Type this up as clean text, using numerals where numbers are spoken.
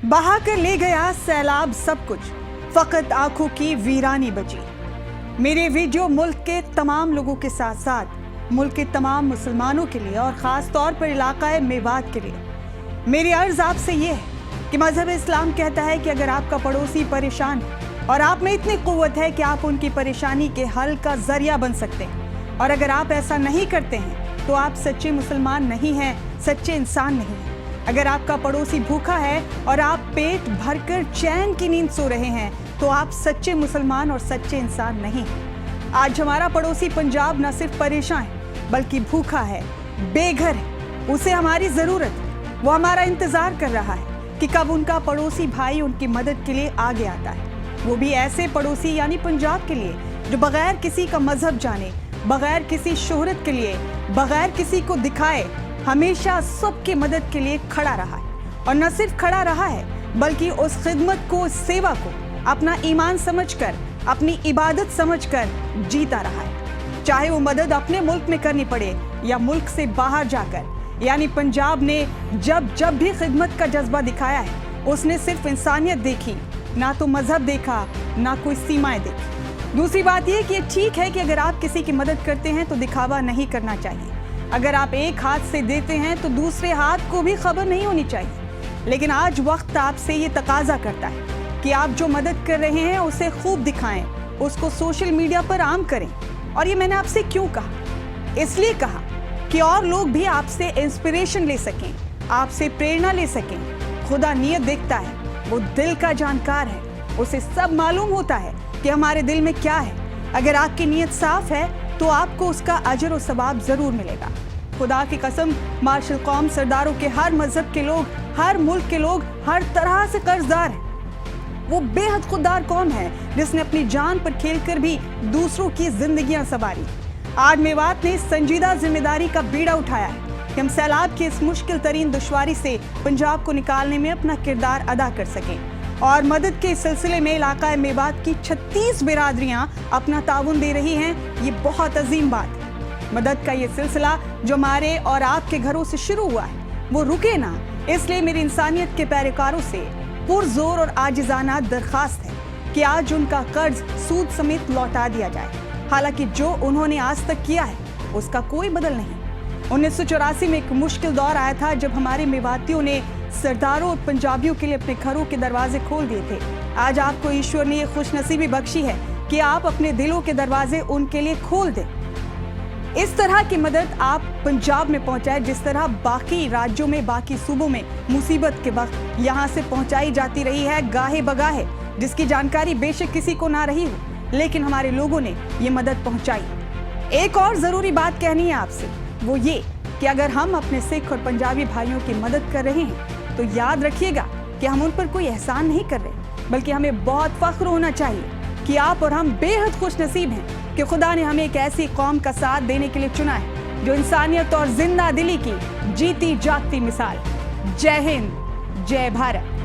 बहा कर ले गया सैलाब सब कुछ, फकत आंखों की वीरानी बची। मेरे वीडियो मुल्क के तमाम लोगों के साथ साथ मुल्क के तमाम मुसलमानों के लिए और ख़ास तौर पर इलाक़ाए मेवात के लिए मेरी अर्ज़ आपसे ये है कि मज़हब इस्लाम कहता है कि अगर आपका पड़ोसी परेशान है और आप में इतनी क़ुव्वत है कि आप उनकी परेशानी के हल का ज़रिया बन सकते हैं, और अगर आप ऐसा नहीं करते हैं तो आप सच्चे मुसलमान नहीं हैं, सच्चे इंसान नहीं हैं। अगर आपका पड़ोसी भूखा है और आप पेट भरकर चैन की नींद सो रहे हैं तो आप सच्चे मुसलमान और सच्चे इंसान नहीं हैं। आज हमारा पड़ोसी पंजाब न सिर्फ परेशान है बल्कि भूखा है, बेघर है, उसे हमारी ज़रूरत है। वो हमारा इंतज़ार कर रहा है कि कब उनका पड़ोसी भाई उनकी मदद के लिए आगे आता है। वो भी ऐसे पड़ोसी यानी पंजाब के लिए जो बग़ैर किसी का मजहब जाने, बग़ैर किसी शोहरत के लिए, बग़ैर किसी को दिखाए हमेशा सबकी मदद के लिए खड़ा रहा है। और न सिर्फ खड़ा रहा है बल्कि उस खिदमत को, उस सेवा को अपना ईमान समझकर, अपनी इबादत समझकर जीता रहा है। चाहे वो मदद अपने मुल्क में करनी पड़े या मुल्क से बाहर जाकर। यानी पंजाब ने जब जब भी खिदमत का जज्बा दिखाया है उसने सिर्फ इंसानियत देखी, ना तो मजहब देखा, ना कोई सीमाएं देखी। दूसरी बात यह कि ये ठीक है कि अगर आप किसी की मदद करते हैं तो दिखावा नहीं करना चाहिए। अगर आप एक हाथ से देते हैं तो दूसरे हाथ को भी खबर नहीं होनी चाहिए। लेकिन आज वक्त आपसे ये तकाजा करता है कि आप जो मदद कर रहे हैं उसे खूब दिखाएं, उसको सोशल मीडिया पर आम करें। और ये मैंने आपसे क्यों कहा? इसलिए कहा कि और लोग भी आपसे इंस्पिरेशन ले सकें, आपसे प्रेरणा ले सकें। खुदा नियत देखता है, वो दिल का जानकार है, उसे सब मालूम होता है कि हमारे दिल में क्या है। अगर आपकी नीयत साफ है तो आपको उसका अजर और सवाब जरूर मिलेगा। खुदा की कसम, मार्शल कौम सरदारों के हर मजहब के लोग, हर मुल्क के लोग हर तरह से कर्जदार हैं। वो बेहद खुददार कौम है जिसने अपनी जान पर खेलकर भी दूसरों की जिंदगियां संवारी। आज मेवात ने संजीदा जिम्मेदारी का बीड़ा उठाया है कि हम सैलाब की इस मुश्किल तरीन दुश्वारी से पंजाब को निकालने में अपना किरदार अदा कर सकें। और मदद के सिलसिले में इलाक़ाए मेवात की 36 बिरादरियां अपना ताउन दे रही हैं। ये बहुत अजीम बात है। मदद का ये सिलसिला जो हमारे और आपके घरों से शुरू हुआ है वो रुके ना। इसलिए मेरी इंसानियत के पैरोकारों से पुरजोर और आजिजाना दरख्वास्त है कि आज उनका कर्ज सूद समेत लौटा दिया जाए। हालांकि जो उन्होंने आज तक किया है उसका कोई बदल नहीं। 1984 में एक मुश्किल दौर आया था जब हमारे मेवातियों ने सरदारों और पंजाबियों के लिए अपने घरों के दरवाजे खोल दिए थे। आज आपको ईश्वर ने ये खुशनसीबी बख्शी है कि आप अपने दिलों के दरवाजे उनके लिए खोल दें। इस तरह की मदद आप पंजाब में पहुंचाए जिस तरह बाकी राज्यों में, बाकी सूबों में मुसीबत के वक्त यहाँ से पहुंचाई जाती रही है गाहे बगाहे, जिसकी जानकारी बेशक किसी को ना रही हो, लेकिन हमारे लोगों ने ये मदद पहुंचाई। एक और जरूरी बात कहनी है आपसे, वो ये कि अगर हम अपने सिख और पंजाबी भाइयों की मदद कर रहे हैं तो याद रखिएगा कि हम उन पर कोई एहसान नहीं कर रहे, बल्कि हमें बहुत फख्र होना चाहिए कि आप और हम बेहद खुश नसीब हैं कि खुदा ने हमें एक ऐसी कौम का साथ देने के लिए चुना है जो इंसानियत और जिंदा दिली की जीती जागती मिसाल। जय हिंद, जय भारत।